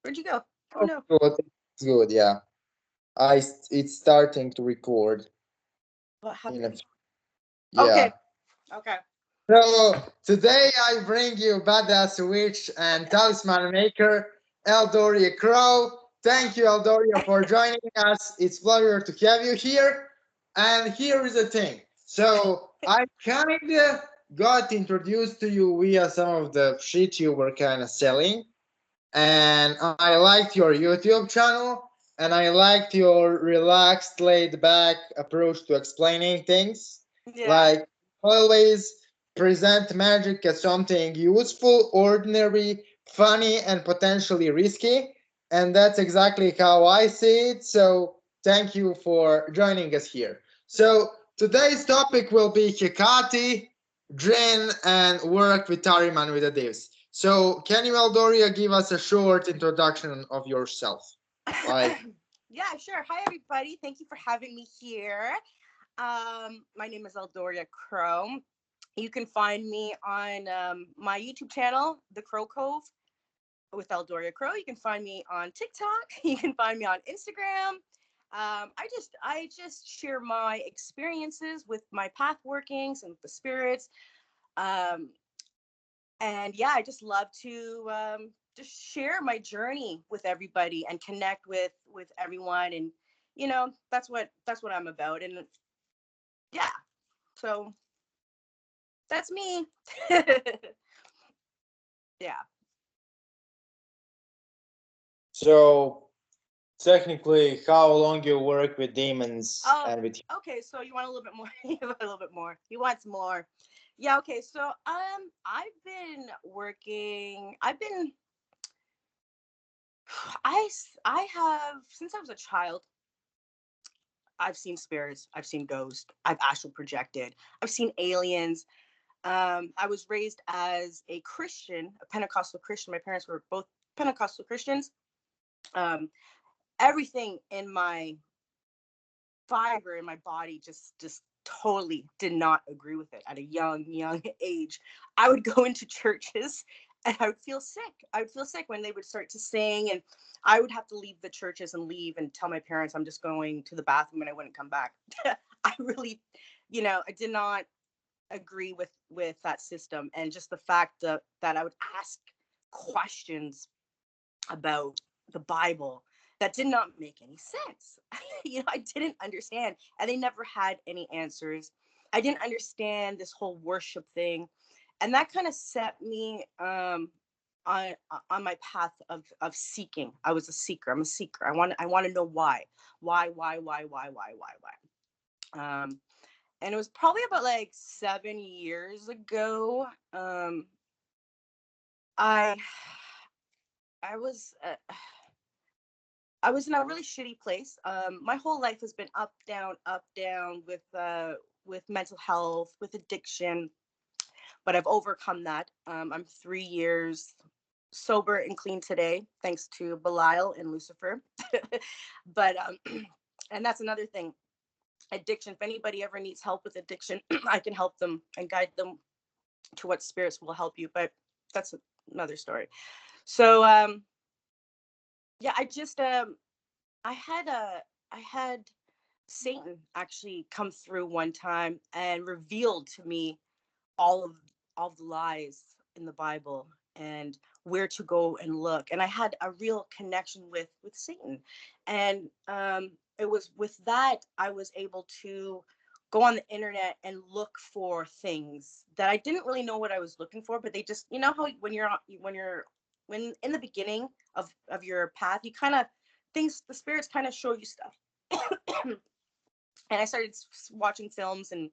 Where'd you go? Oh Oh, no. good. It's good. Yeah. It's starting to record What in a happened? yeah. Okay. Okay. So today I bring you badass witch and talisman maker Eldoria Crow. Thank you, Eldoria, for joining us. It's a pleasure to have you here. And here is the thing. So I kinda got introduced to you via some of the shit you were kind of selling, and I liked your YouTube channel, and I liked your relaxed, laid back approach to explaining things. Yeah. Like, always present magic as something useful, ordinary, funny, and potentially risky. And that's exactly how I see it. So, thank you for joining us here. So, today's topic will be Hecate, Drin, and work with Tariman with the divs. So, can you, Eldoria, give us a short introduction of yourself? Like, Yeah, sure. Hi, everybody. Thank you for having me here. My name is Eldoria Crow. You can find me on my YouTube channel, The Crow Cove with Eldoria Crow. You can find me on TikTok. You can find me on Instagram. I just share my experiences with my path workings and with the spirits. Um, and yeah, I just love to just share my journey with everybody and connect with everyone. And that's what I'm about. And yeah, so that's me. Yeah. so technically, how long you work with demons Oh, and with okay. So you want a little bit more? You want a little bit more. He wants more. Yeah. Okay. So I've been working. I have since I was a child. I've seen spirits. I've seen ghosts. I've astral projected. I've seen aliens. I was raised as a Christian, a Pentecostal Christian. My parents were both Pentecostal Christians. Um, Everything in my fiber in my body just totally did not agree with it at a young age. I would go into churches and I would feel sick. I would feel sick when they would start to sing, and I would have to leave the churches and leave and tell my parents I'm just going to the bathroom and I wouldn't come back. I really, I did not agree with that system, and just the fact that I would ask questions about the Bible that did not make any sense. I didn't understand, and they never had any answers. I didn't understand this whole worship thing, and that kind of set me on my path of seeking. I was a seeker. I'm a seeker. I want to know why. And it was probably about like 7 years ago. I I was I was in a really shitty place. My whole life has been up, down with mental health, with addiction, but I've overcome that. I'm 3 years sober and clean today, thanks to Belial and Lucifer. But and that's another thing. Addiction. If anybody ever needs help with addiction, I can help them and guide them to what spirits will help you. But that's another story. So yeah, I had Satan actually come through one time and revealed to me all of all the lies in the Bible and where to go and look. And I had a real connection with Satan. And it was with that I was able to go on the internet and look for things that I didn't really know what I was looking for, but they just, how when in the beginning of your path, you kind of things the spirits kind of show you stuff. And I started watching films and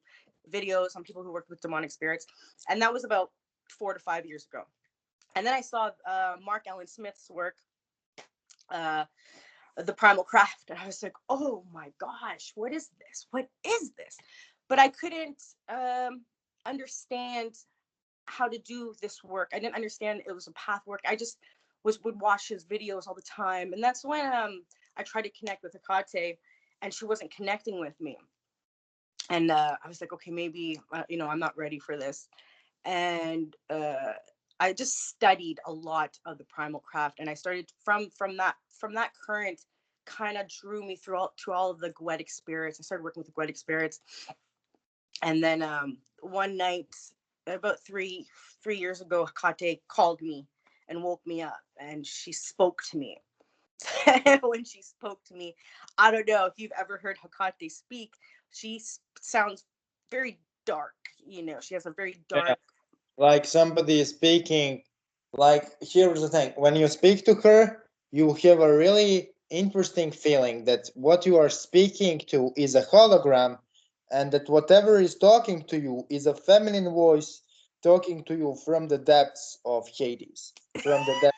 videos on people who worked with demonic spirits, and that was about 4 to 5 years ago. And then I saw Mark Allen Smith's work, uh, The Primal Craft, and I was like, "Oh my gosh, what is this? What is this?" But I couldn't understand how to do this work. I didn't understand it was a path work. I just would watch his videos all the time, and that's when I tried to connect with Hecate, and she wasn't connecting with me. And I was like, okay, maybe I'm not ready for this. And I just studied a lot of the primal craft, and I started from that current kind of drew me through all of the goetic spirits. I started working with the goetic spirits, and then one night, about three years ago, Hakate called me and woke me up, and she spoke to me. When she spoke to me, I don't know if you've ever heard Hakate speak. She sounds very dark. She has a very Yeah. dark. Like somebody is speaking. Like, here's the thing: when you speak to her, you have a really interesting feeling that what you are speaking to is a hologram, and that whatever is talking to you is a feminine voice talking to you from the depths of Hades, from the depths.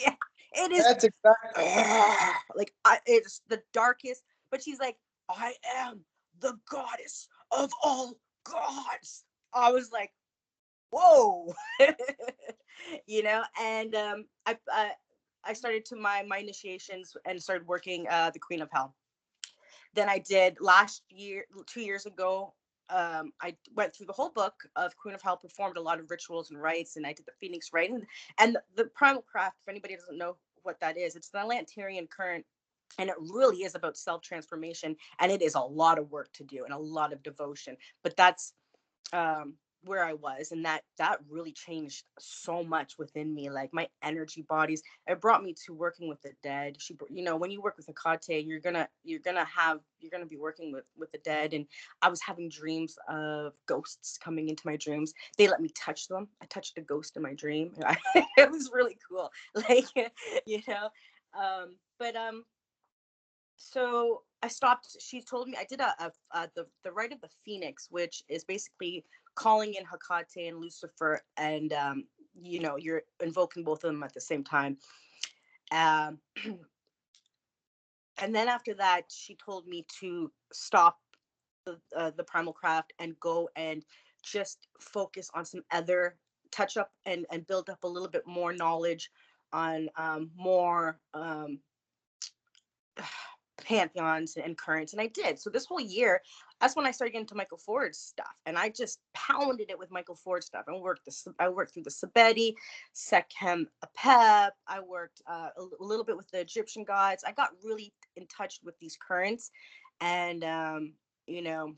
Yeah, it is. That's exactly. Like it's the darkest. But she's like, I am the goddess of all gods. I was like, whoa. And I started to my initiations and started working the Queen of Hell. Then I did last year, 2 years ago. I went through the whole book of Queen of Hell, performed a lot of rituals and rites, and I did the Phoenix Rite. And the primal craft, if anybody doesn't know what that is, it's the Atlantean current, and it really is about self-transformation, and it is a lot of work to do and a lot of devotion. But that's where I was, and that really changed so much within me, like my energy bodies. It brought me to working with the dead. When you work with a kate, you're gonna be working with the dead. And I was having dreams of ghosts coming into my dreams. They let me touch them. I touched a ghost in my dream. It was really cool. Like, you know but so I stopped. She told me I did the rite of the Phoenix, which is basically calling in Hecate and Lucifer, and you're invoking both of them at the same time. Um, and then after that, she told me to stop the primal craft and go and just focus on some other touch up and build up a little bit more knowledge on more pantheons and currents. And I did. So this whole year, that's when I started getting into Michael Ford's stuff, and I just pounded it with Michael Ford stuff. I worked through the Sabeti, Sekhem Apep. I worked a little bit with the Egyptian gods. I got really in touch with these currents. And you know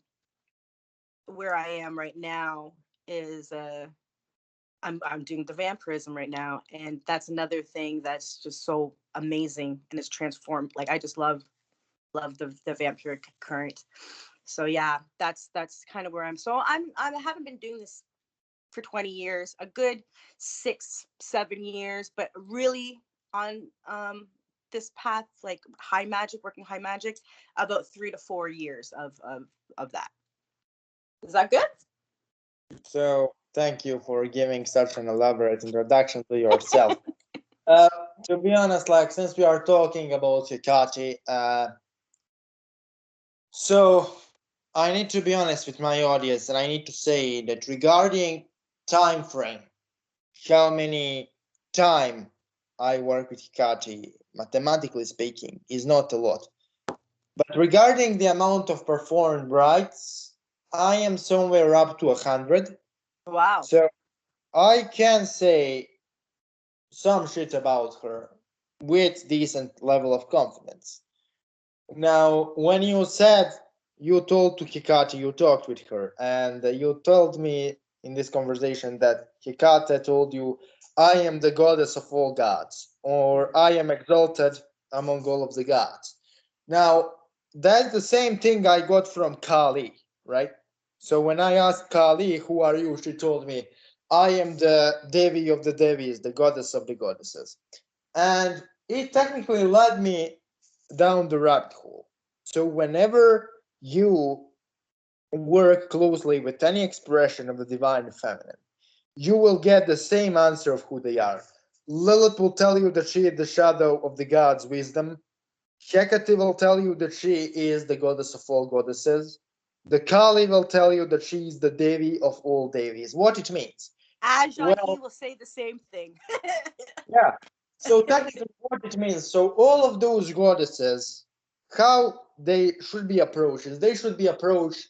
where I am right now is I'm doing the vampirism right now, and that's another thing that's just so amazing, and it's transformed. Like, I just love the vampiric current. So yeah, that's kind of where I'm. So I haven't been doing this for 20 years, a good 6-7 years, but really on this path, like high magic, working high magic, about 3 to 4 years of that. Is that good? So thank you for giving such an elaborate introduction to yourself. To be honest, like, since we are talking about Hitachi, so I need to be honest with my audience, and I need to say that regarding time frame, how many time I work with Hitachi, mathematically speaking, is not a lot. But regarding the amount of performed rites, I am somewhere up to 100. Wow. So I can say some shit about her with decent level of confidence. Now, when you said you told to Hikate, you talked with her, and you told me in this conversation that Hikate told you, I am the goddess of all gods, or I am exalted among all of the gods. Now, that's the same thing I got from Kali, right? So when I asked Kali, who are you? She told me, I am the Devi of the Devis, the goddess of the goddesses. And it technically led me down the rabbit hole. So whenever you work closely with any expression of the divine feminine, you will get the same answer of who they are. Lilith will tell you that she is the shadow of the god's wisdom. Hecate will tell you that she is the goddess of all goddesses. The Kali will tell you that she is the Devi of all Devis. What it means? Ajahi Well, will say the same thing. yeah. So technically, what it means, so all of those goddesses, how they should be approached is they should be approached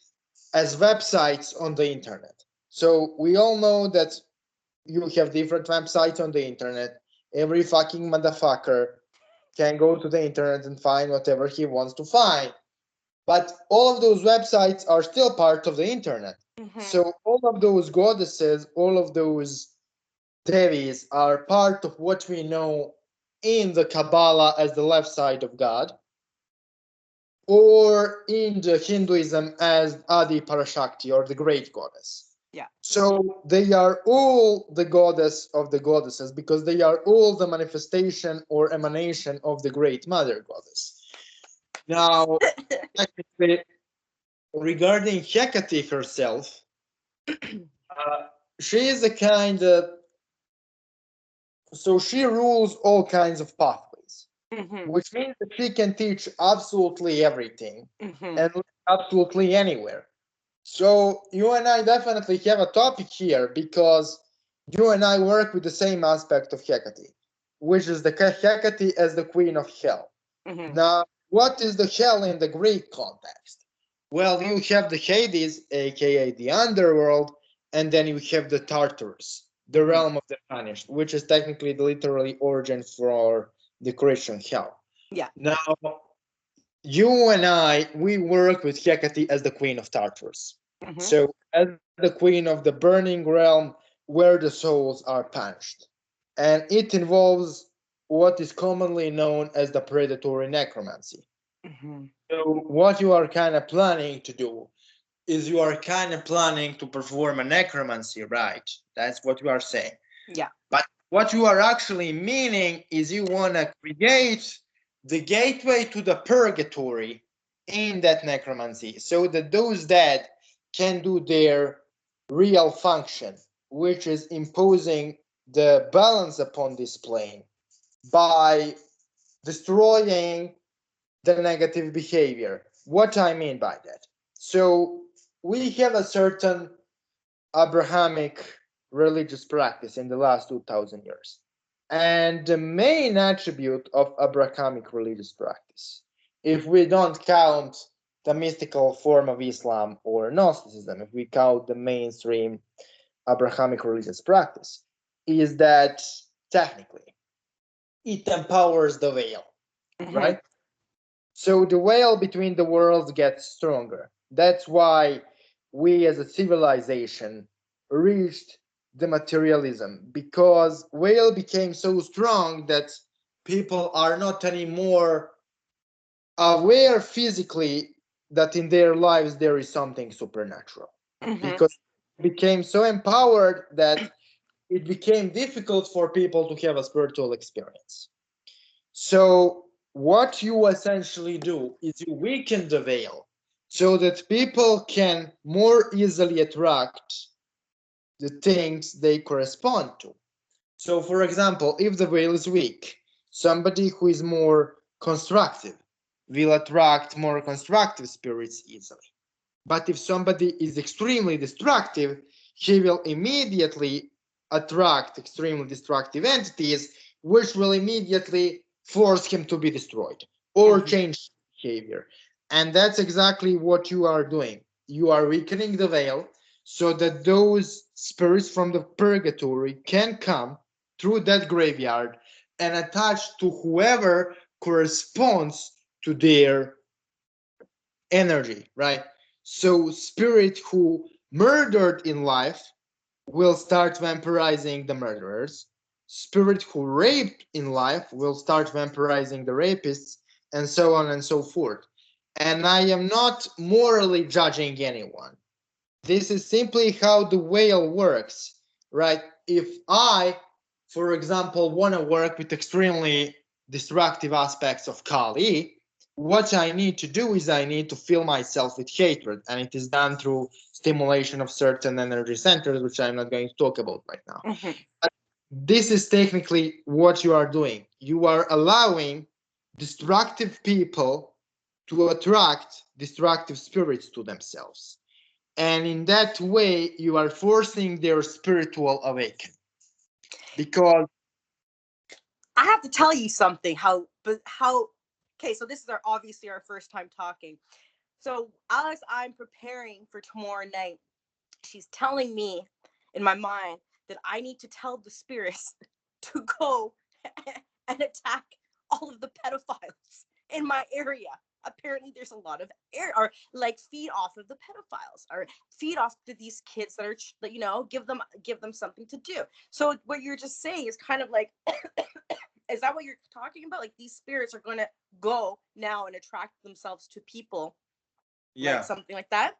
as websites on the internet. So we all know that You have different websites on the internet. Every fucking motherfucker can go to the internet and find whatever he wants to find. But all of those websites are still part of the internet. Mm-hmm. So all of those goddesses, all of those devis are part of what we know in the Kabbalah as the left side of God, or in the Hinduism as Adi Parashakti, or the great goddess. Yeah. So they are all the goddess of the goddesses because they are all the manifestation or emanation of the great mother goddess. Now, actually, regarding Hecate herself, she is a kind of, so she rules all kinds of pathways, Mm-hmm. which means that she can teach absolutely everything Mm-hmm. and absolutely anywhere. So you and I definitely have a topic here because you and I work with the same aspect of Hecate, which is the Hecate as the queen of hell. Mm-hmm. Now, what is the hell in the Greek context? Well, you have the Hades, aka the underworld, and then you have the Tartarus, the Mm-hmm. realm of the vanished, which is technically the literally origin for the Christian hell. Yeah. Now, you and I, we work with Hecate as the queen of Tartarus. Mm-hmm. So, as the queen of the burning realm where the souls are punished. And it involves what is commonly known as the predatory necromancy. Mm-hmm. So, what you are kind of planning to do is you are kind of planning to perform a necromancy, right? That's what you are saying. Yeah. But what you are actually meaning is you want to create the gateway to the purgatory in that necromancy so that those dead can do their real function, which is imposing the balance upon this plane by destroying the negative behavior. What I mean by that? So we have a certain Abrahamic religious practice in the last 2000 years. And the main attribute of Abrahamic religious practice, if we don't count the mystical form of Islam or Gnosticism, if we count the mainstream Abrahamic religious practice, is that technically it empowers the veil, Mm-hmm. right? So the veil between the worlds gets stronger. That's why we as a civilization reached the materialism because veil became so strong that people are not anymore aware physically that in their lives there is something supernatural Mm-hmm. because it became so empowered that it became difficult for people to have a spiritual experience. So what you essentially do is you weaken the veil so that people can more easily attract the things they correspond to. So for example, if the veil is weak, somebody who is more constructive will attract more constructive spirits easily. But if somebody is extremely destructive, he will immediately attract extremely destructive entities, which will immediately force him to be destroyed or Mm-hmm. change behavior. And that's exactly what you are doing. You are weakening the veil so that those spirits from the purgatory can come through that graveyard and attach to whoever corresponds to their energy, right? So spirit who murdered in life will start vampirizing the murderers. Spirit who raped in life will start vampirizing the rapists, and so on and so forth. And I am not morally judging anyone. This is simply how the whale works, right? If I, for example, want to work with extremely destructive aspects of Kali, what I need to do is I need to fill myself with hatred, and it is done through stimulation of certain energy centers, which I'm not going to talk about right now. Mm-hmm. But this is technically what you are doing. You are allowing destructive people to attract destructive spirits to themselves. And in that way, you are forcing their spiritual awakening. Because, I have to tell you something. How? Okay, so this is our obviously our first time talking. So as I'm preparing for tomorrow night, she's telling me in my mind that I need to tell the spirits to go and attack all of the pedophiles in my area. Apparently there's a lot of air, or like feed off of the pedophiles, or feed off to these kids that are, you know, give them something to do. So what you're just saying is kind of like, is that what you're talking about? Like these spirits are going to go now and attract themselves to people, Yeah. like something like that.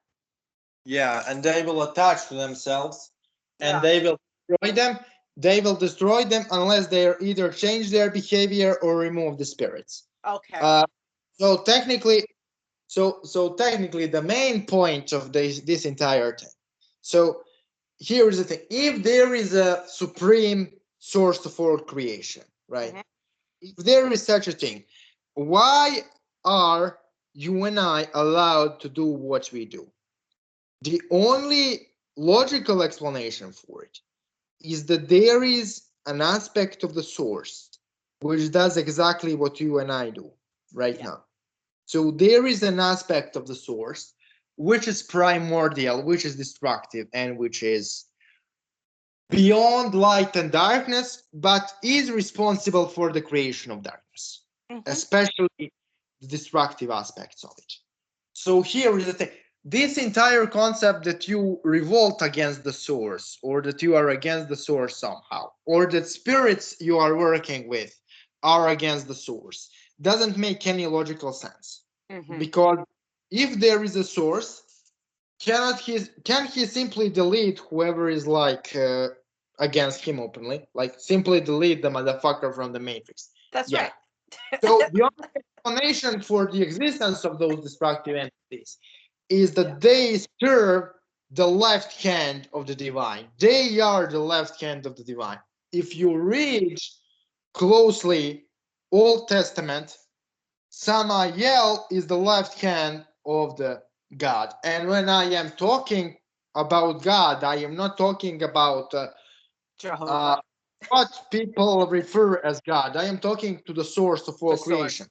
Yeah, and they will attach to themselves, and Yeah. they will Destroy them. They will destroy them unless they either change their behavior or remove the spirits. Okay. So technically, technically, the main point of this entire thing. So here is the thing: if there is a supreme source for creation, right? Mhm. If there is such a thing, why are you and I allowed to do what we do? The only logical explanation for it is that there is an aspect of the source which does exactly what you and I do right Yeah. now. So there is an aspect of the source which is primordial, which is destructive, and which is beyond light and darkness, but is responsible for the creation of darkness, especially the destructive aspects of it. So here is the thing. This entire concept that you revolt against the source, or that you are against the source somehow, or that spirits you are working with are against the source, doesn't make any logical sense. Because if there is a source, can he simply delete whoever is like against him openly, like simply delete the motherfucker from the matrix? That's right. So the only explanation for the existence of those destructive entities is that they serve the left hand of the divine. They are the left hand of the divine. If you read closely Old Testament, Samael is the left hand of the God. And when I am talking about God, I am not talking about Jehovah. what people refer as God. I am talking to the source of all The source. creation.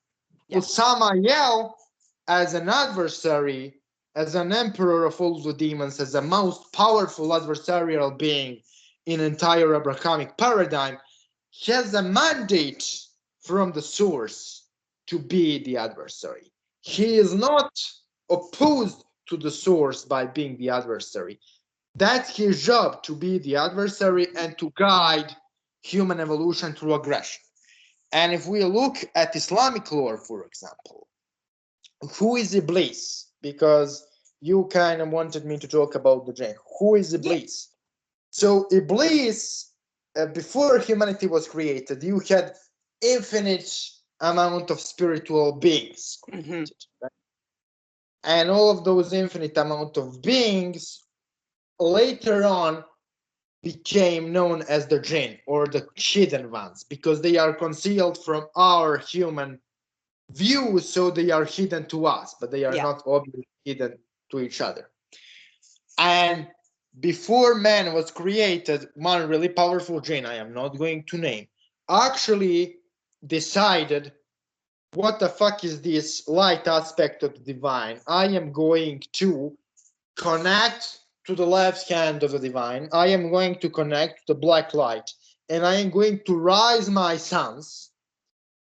Yeah. So Samael, as an adversary, as an emperor of all the demons, as the most powerful adversarial being in entire Abrahamic paradigm, has a mandate from the source to be the adversary. He is not opposed to the source by being the adversary. That's his job, to be the adversary and to guide human evolution through aggression. And if we look at Islamic lore, for example, who is Iblis? Because you kind of wanted me to talk about the jinn. Who is Iblis? Yeah. So Iblis, before humanity was created, you had infinite amount of spiritual beings created, right? And all of those infinite amount of beings later on became known as the jinn, or the hidden ones, because they are concealed from our human view, so they are hidden to us, but they are not obviously hidden to each other. And before man was created, one really powerful jinn, I am not going to name, actually decided, what the fuck is this light aspect of the divine? I am going to connect to the left hand of the divine. I am going to connect to the black light, and I am going to rise my sons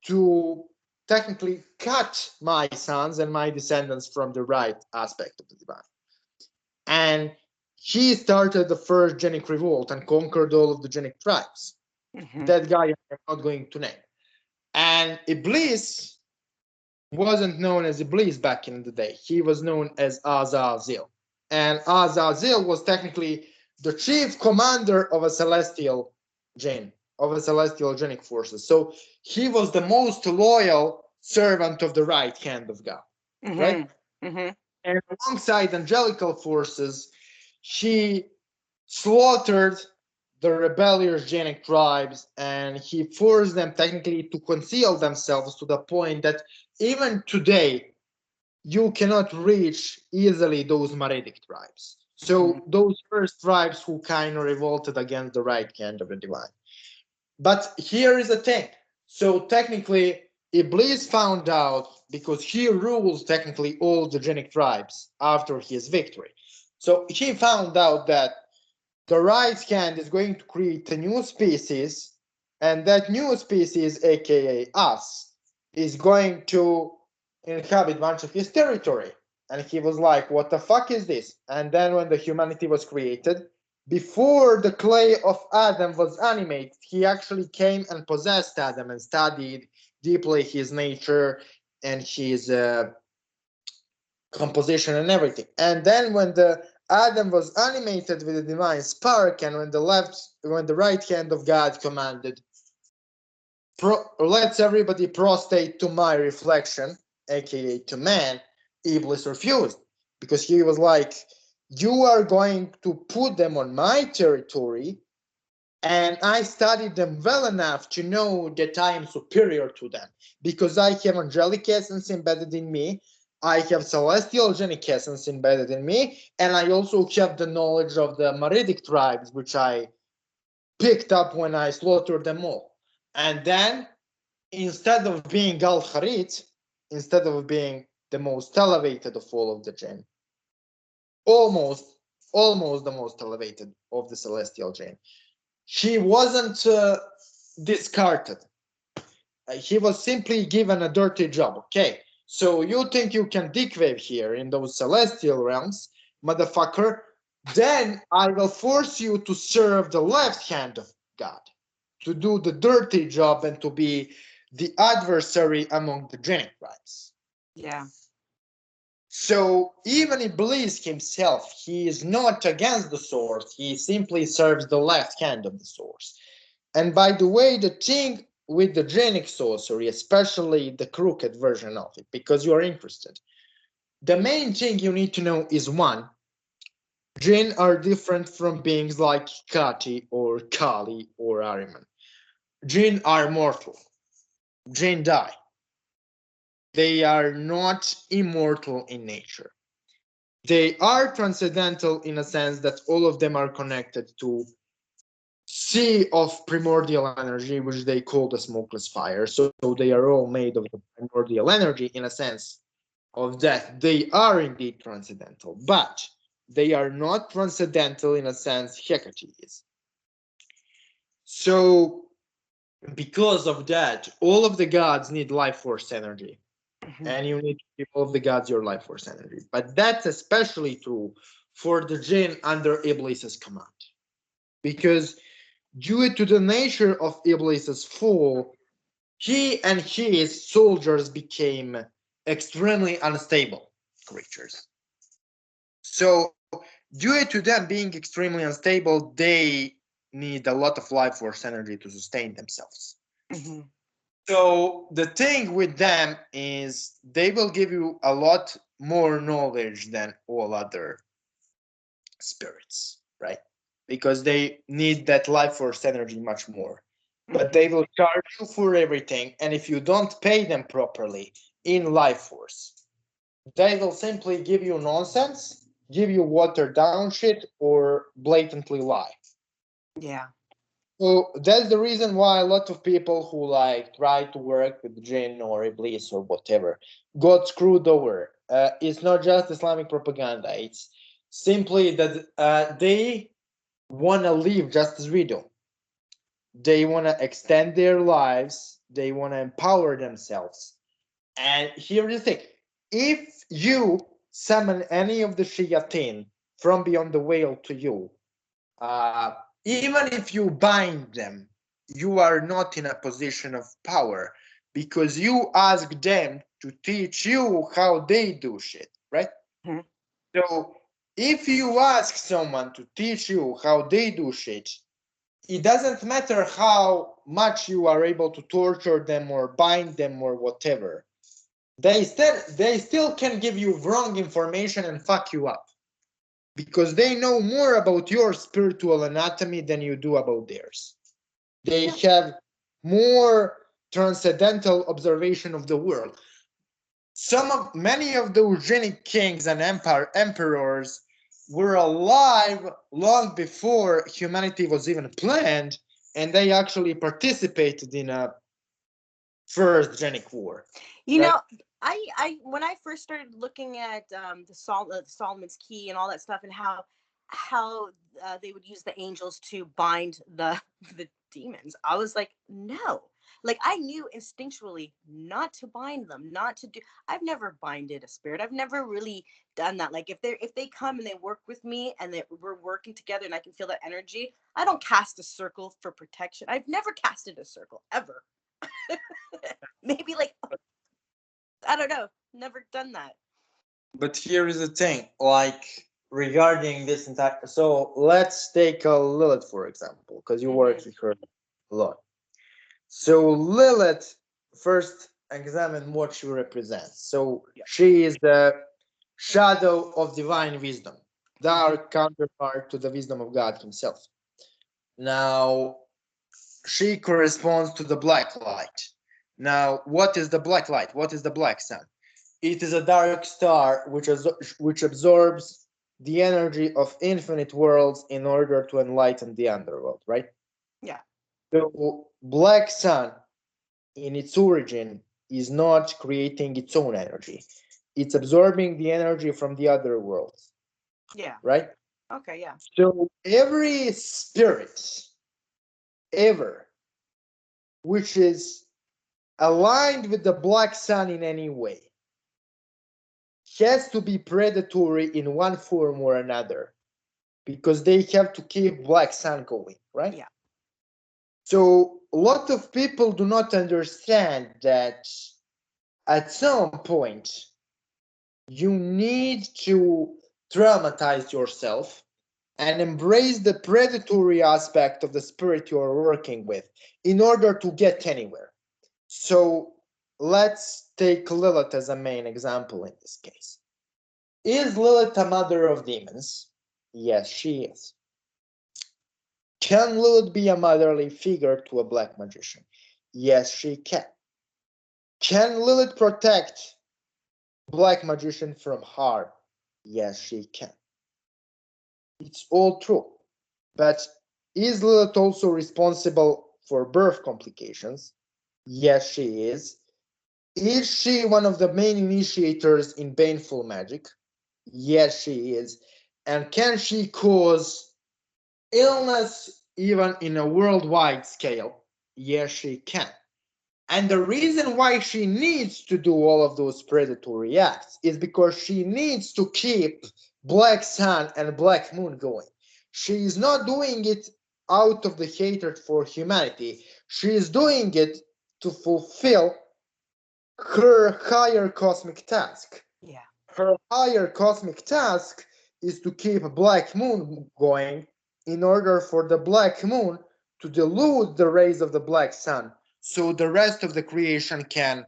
to technically cut my sons and my descendants from the right aspect of the divine. And he started the first Genic revolt and conquered all of the Genic tribes. That guy I'm not going to name. And Iblis wasn't known as Iblis back in the day. He was known as Azazel. And Azazel was technically the chief commander of a celestial jinn, of a celestial Genic forces. So he was the most loyal servant of the right hand of God, right? And alongside angelical forces, he slaughtered the rebellious Genic tribes, and he forced them technically to conceal themselves to the point that even today you cannot reach easily those Maridic tribes. So those first tribes who kind of revolted against the right hand of the divine. But here is the thing. So technically, Iblis found out, because he rules technically all the Genic tribes after his victory. So he found out that The right hand is going to create a new species, and that new species, aka us, is going to inhabit much of his territory. And he was like, what the fuck is this? And then when the humanity was created, before the clay of Adam was animated, he actually came and possessed Adam and studied deeply his nature and his composition and everything. And then when the Adam was animated with the divine spark, and when the right hand of God commanded, let's everybody prostrate to my reflection, aka to man, Iblis refused, because he was like, you are going to put them on my territory, and I studied them well enough to know that I am superior to them, because I have angelic essence embedded in me, I have celestial genic essence embedded in me, and I also have the knowledge of the Maridic tribes, which I picked up when I slaughtered them all. And then, instead of being Al Harit, instead of being the most elevated of all of the jinn, almost the most elevated of the celestial jinn, he wasn't discarded. He was simply given a dirty job. Okay, so you think you can dick-wave here in those celestial realms, motherfucker? Then I will force you to serve the left hand of God, to do the dirty job and to be the adversary among the genic tribes. Yeah. So even Iblis himself, he is not against the source, he simply serves the left hand of the source. And by the way, the thing with the genic sorcery, especially the crooked version of it, because you are interested, the main thing you need to know is one, jinn are different from beings like Kati or Kali or Ahriman. Jinn are mortal. Jinn die. They are not immortal in nature. They are transcendental in a sense that all of them are connected to sea of primordial energy, which they call the smokeless fire. So they are all made of the primordial energy in a sense of that. They are indeed transcendental, but they are not transcendental in a sense Hecate is. So because of that, all of the gods need life force energy. And you need to give all of the gods your life force energy. But that's especially true for the jinn under Iblis's command. Because due to the nature of Iblis's fall, he and his soldiers became extremely unstable creatures. So, due to them being extremely unstable, they need a lot of life force energy to sustain themselves. Mm-hmm. So, the thing with them is they will give you a lot more knowledge than all other spirits, right? Because they need that life force energy much more. But they will charge you for everything, and if you don't pay them properly in life force, they will simply give you nonsense, give you watered down shit, or blatantly lie. Yeah. So that's the reason why a lot of people who like try to work with jinn or iblis or whatever got screwed over. It's not just Islamic propaganda. It's simply that they want to live just as we do. They want to extend their lives. They want to empower themselves. And here's the thing: if you summon any of the shayateen from beyond the veil to you, uh, even if you bind them, you are not in a position of power because you ask them to teach you how they do shit, right? Mm-hmm. So if you ask someone to teach you how they do shit, it doesn't matter how much you are able to torture them or bind them or whatever. They still can give you wrong information and fuck you up because they know more about your spiritual anatomy than you do about theirs. They have more transcendental observation of the world. Many of the eugenic kings and emperors were alive long before humanity was even planned, and they actually participated in a first genic war. You Right? know, I when I first started looking at the Solomon's Key and all that stuff, and how how they would use the angels to bind the demons. I was like, no. Like I knew instinctually not to bind them, not to do. I've never binded a spirit. I've never really done that. Like if they come and they work with me and we're working together and I can feel that energy, I don't cast a circle for protection. I've never casted a circle ever. Maybe like I don't know. Never done that. But here is the thing, like regarding this entire. So let's take a Lilith for example, because you work with her a lot. So Lilith, first examine what she represents. So she is the shadow of divine wisdom, dark counterpart to the wisdom of God Himself. Now, she corresponds to the black light. Now, what is the black light? What is the black sun? It is a dark star which absorbs the energy of infinite worlds in order to enlighten the underworld, right? Yeah. So, black sun in its origin is not creating its own energy. It's absorbing the energy from the other worlds. Yeah. Right? Okay, yeah. So every spirit ever which is aligned with the black sun in any way has to be predatory in one form or another because they have to keep black sun going, right? Yeah. So a lot of people do not understand that at some point you need to traumatize yourself and embrace the predatory aspect of the spirit you are working with in order to get anywhere. So let's take Lilith as a main example in this case. Is Lilith a mother of demons? Yes, she is. Can Lilith be a motherly figure to a black magician? Yes, she can. Can Lilith protect black magician from harm? Yes, she can. It's all true. But is Lilith also responsible for birth complications? Yes, she is. Is she one of the main initiators in baneful magic? Yes, she is. And can she cause illness even in a worldwide scale? Yes, she can. And the reason why she needs to do all of those predatory acts is because she needs to keep Black Sun and Black Moon going. She is not doing it out of the hatred for humanity. She is doing it to fulfill her higher cosmic task. Yeah. Her higher cosmic task is to keep Black Moon going in order for the Black Moon to dilute the rays of the Black Sun so the rest of the creation can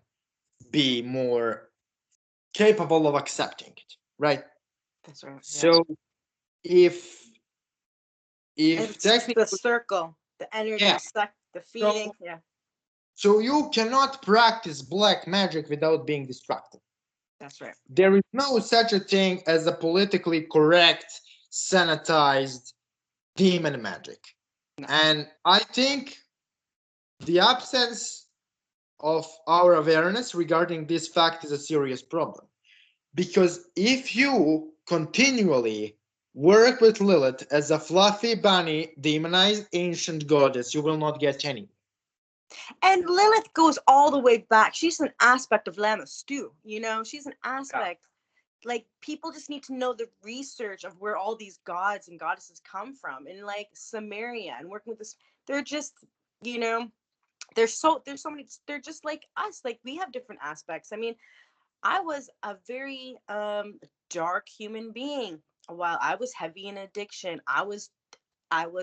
be more capable of accepting it, right? That's right. Yeah. So if It's just the technically, circle, the energy yeah, suck, the so feeding. Yeah. so you cannot practice black magic without being destructive. That's right. There is no such a thing as a politically correct, sanitized demon magic. No. And I think the absence of our awareness regarding this fact is a serious problem. Because if you continually work with Lilith as a fluffy bunny, demonized ancient goddess, you will not get any. And Lilith goes all the way back. She's an aspect of Lammas too. You know, she's an aspect. Like people just need to know the research of where all these gods and goddesses come from, and like Samaria and working with this. They're just, you know, there's so many. They're just like us. Like we have different aspects. I mean, I was a very dark human being. While I was heavy in addiction, I was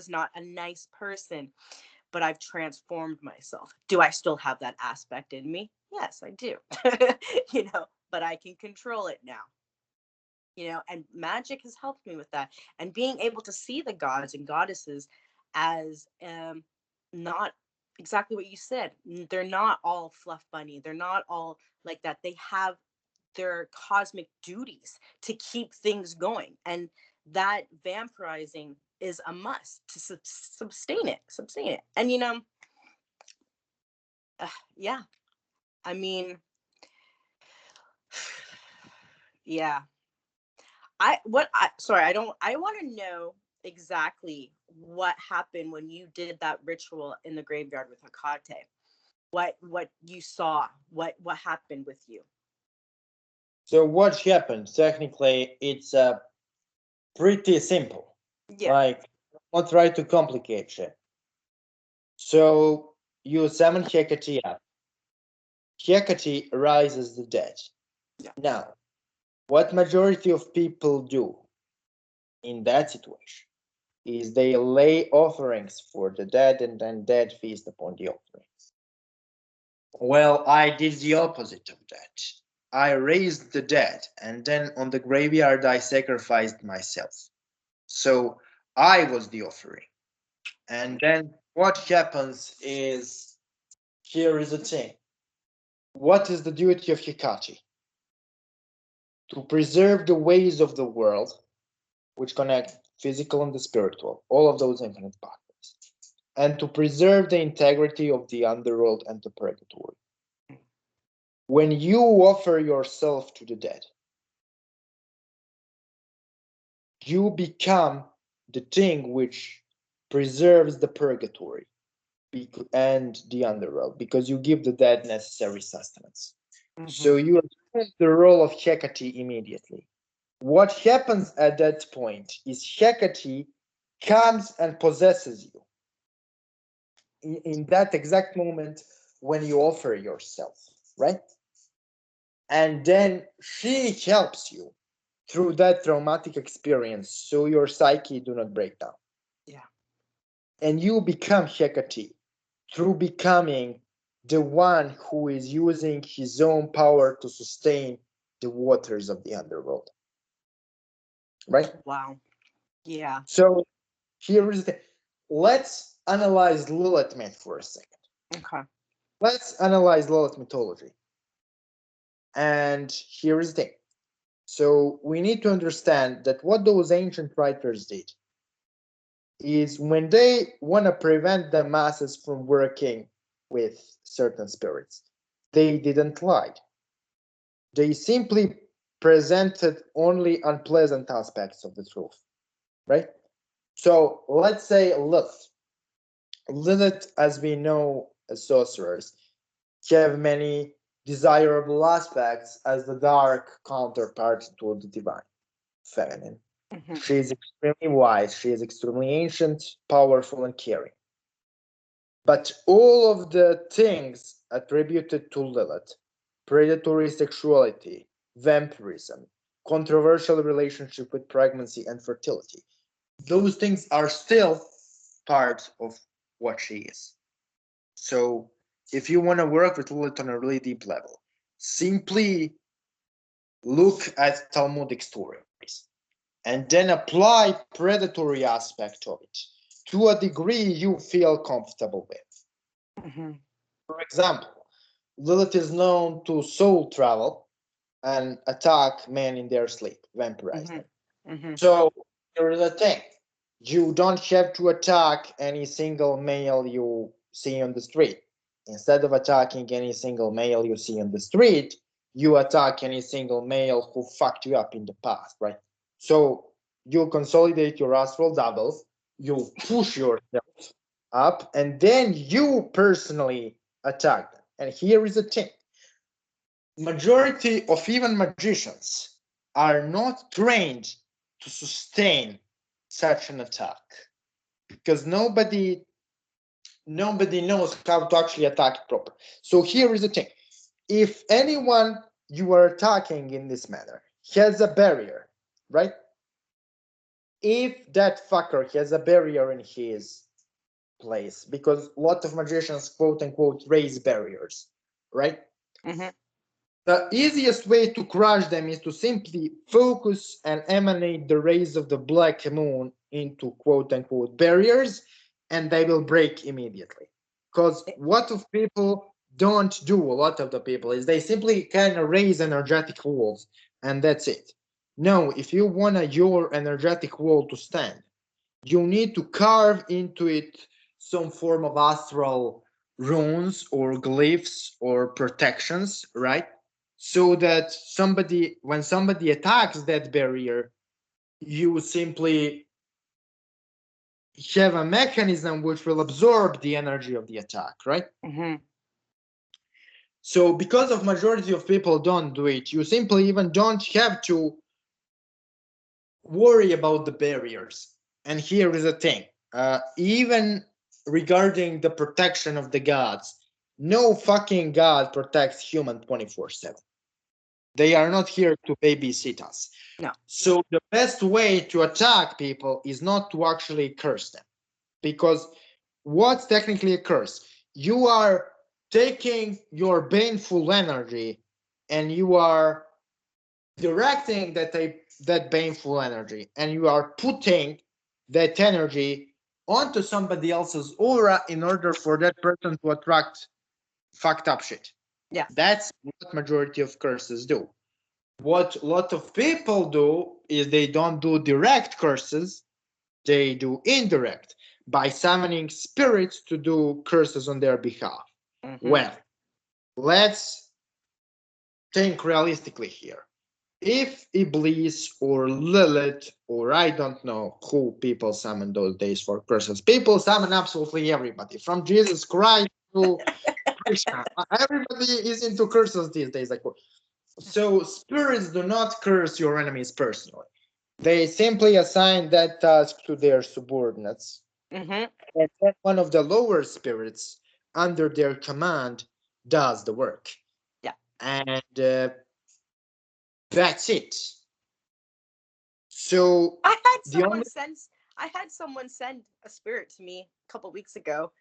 not a nice person, but I've transformed myself. Do I still have that aspect in me? Yes, I do. You know, but I can control it now. You know, and magic has helped me with that. And being able to see the gods and goddesses as not exactly what you said. They're not all fluff bunny. They're not all like that. They have their cosmic duties to keep things going, and that vampirizing is a must to sustain it. And you know, yeah, I mean, yeah, Sorry, I want to know exactly what happened when you did that ritual in the graveyard with Hakate. What you saw, what happened with you. So what happened? Technically, it's pretty simple. Yeah. Like, not try to complicate it. So you summon Hecate up. Hecate rises the dead. Yeah. Now, what majority of people do in that situation is they lay offerings for the dead and then dead feast upon the offerings. Well, I did the opposite of that. I raised the dead and then on the graveyard I sacrificed myself. So I was the offering. And then what happens is, here is the thing. What is the duty of Hecate? To preserve the ways of the world, which connect physical and the spiritual, all of those infinite pathways, and to preserve the integrity of the underworld and the purgatory. When you offer yourself to the dead, you become the thing which preserves the purgatory and the underworld, because you give the dead necessary sustenance. So you assume the role of Hecate immediately. What happens at that point is Hecate comes and possesses you in that exact moment when you offer yourself, right? And then she helps you through that traumatic experience so your psyche do not break down. Yeah. And you become Hecate through becoming the one who is using his own power to sustain the waters of the underworld. Right? Wow. Yeah. So here is the let's analyze Lilith myth for a second. Okay. Let's analyze Lilith mythology. And here is the thing. So we need to understand that what those ancient writers did is when they want to prevent the masses from working with certain spirits, they didn't lie. They simply presented only unpleasant aspects of the truth, right? So let's say Lilith. Lilith, as we know as sorcerers, have many desirable aspects as the dark counterpart to the divine feminine. She is extremely wise, she is extremely ancient, powerful, and caring. But all of the things attributed to Lilith, predatory sexuality, vampirism, controversial relationship with pregnancy and fertility, those things are still part of what she is. So if you want to work with Lilith on a really deep level, simply look at Talmudic stories and then apply predatory aspect of it to a degree you feel comfortable with. For example, Lilith is known to soul travel and attack men in their sleep, vampirize them. So here is the thing. You don't have to attack any single male you see on the street. Instead of attacking any single male you see on the street, you attack any single male who fucked you up in the past, right? So you consolidate your astral double, you push yourself up, and then you personally attack them. And here is the thing. Majority of even magicians are not trained to sustain such an attack because nobody knows how to actually attack it proper. So here is the thing. If anyone you are attacking in this manner has a barrier, right? If that fucker has a barrier in his place, because a lot of magicians quote unquote raise barriers, right? The easiest way to crush them is to simply focus and emanate the rays of the black moon into quote unquote barriers, and they will break immediately. Because what of people don't do, a lot of the people, is they simply kind of raise energetic walls and that's it. No, if you want your energetic wall to stand, you need to carve into it some form of astral runes or glyphs or protections, right? So that when somebody attacks that barrier, you simply have a mechanism which will absorb the energy of the attack, right? Mm-hmm. So because of majority of people don't do it, you simply even don't have to worry about the barriers. And here is the thing, even regarding the protection of the gods, no fucking god protects human 24/7. They are not here to babysit us. No. So the best way to attack people is not to actually curse them, because what's technically a curse? You are taking your baneful energy and you are directing that baneful energy, and you are putting that energy onto somebody else's aura in order for that person to attract fucked up shit. Yeah. That's what majority of curses do. What a lot of people do is they don't do direct curses, they do indirect by summoning spirits to do curses on their behalf. Mm-hmm. Well, let's think realistically here. If Iblis or Lilith or I don't know who people summon those days for curses, people summon absolutely everybody from Jesus Christ to Krishna. Everybody is into curses these days. Like, so spirits do not curse your enemies personally. They simply assign that task to their subordinates. Mm-hmm. And then one of the lower spirits under their command does the work. Yeah. And that's it. So I had the only someone send a spirit to me a couple weeks ago.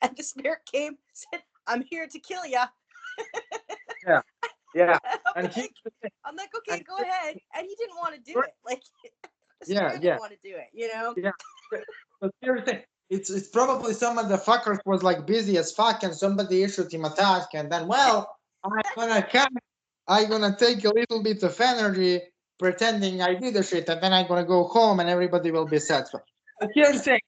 And the spirit came, said, "I'm here to kill ya." yeah I'm like, okay, go ahead. And he didn't want to do it. Like, the yeah spirit didn't want to do it, you know? yeah. But here's the thing. It's probably some of the fuckers was like busy as fuck, and somebody issued him a task, and then I'm gonna take a little bit of energy pretending I did the shit, and then I'm gonna go home and everybody will be satisfied. But here's the thing,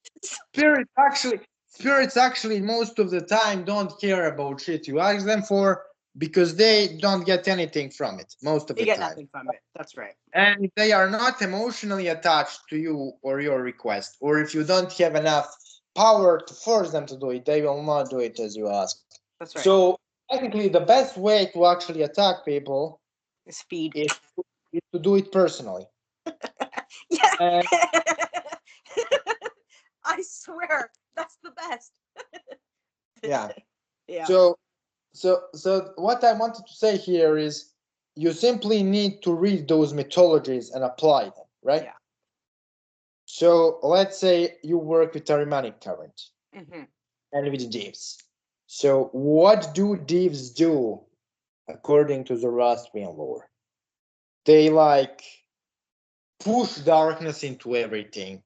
spirits actually most of the time don't care about shit you ask them for, because they don't get anything from it most of They the get time. nothing from it. That's right. And they are not emotionally attached to you or your request. Or if you don't have enough power to force them to do it, they will not do it as you ask. That's right. So technically, the best way to actually attack people It's feed. is to do it personally. Yeah. And I swear, that's the best. yeah. Yeah. So what I wanted to say here is you simply need to read those mythologies and apply them, right? Yeah. So let's say you work with arimanic current Mm-hmm. and with divs. So what do divs do according to Zoroastrian lore? They like push darkness into everything,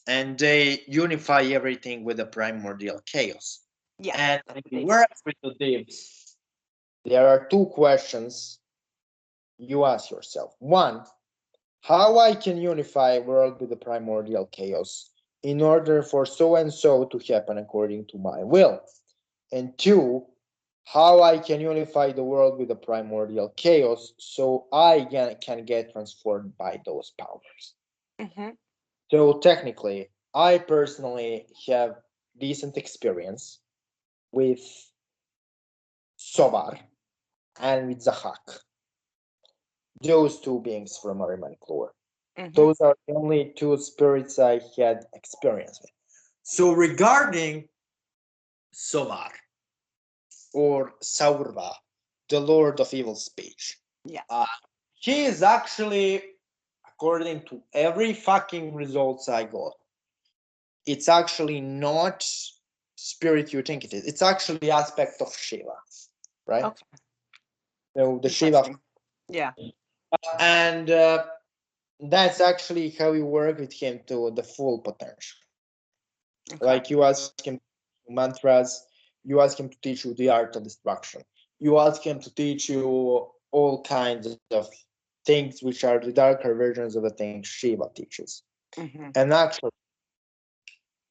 and they unify everything with the primordial chaos. Yeah. And when you work with the divs, there are two questions you ask yourself. One, how I can unify world with the primordial chaos in order for so and so to happen according to my will. And two, how I can unify the world with the primordial chaos so I can get transformed by those powers. Mm-hmm. So technically, I personally have decent experience with Sovar and with Zahak, those two beings from Ahrimanic lore. Mm-hmm. Those are the only two spirits I had experience with. So regarding Sovar or Saurva, the Lord of Evil Speech, Yeah. he is actually, according to every fucking results I got, it's actually not spirit you think it is. It's actually aspect of Shiva, right? Okay. So the Shiva, Yeah. and that's actually how you work with him to the full potential. Okay. Like you ask him mantras, you ask him to teach you the art of destruction. You ask him to teach you all kinds of things which are the darker versions of the things Shiva teaches. Mm-hmm. And actually,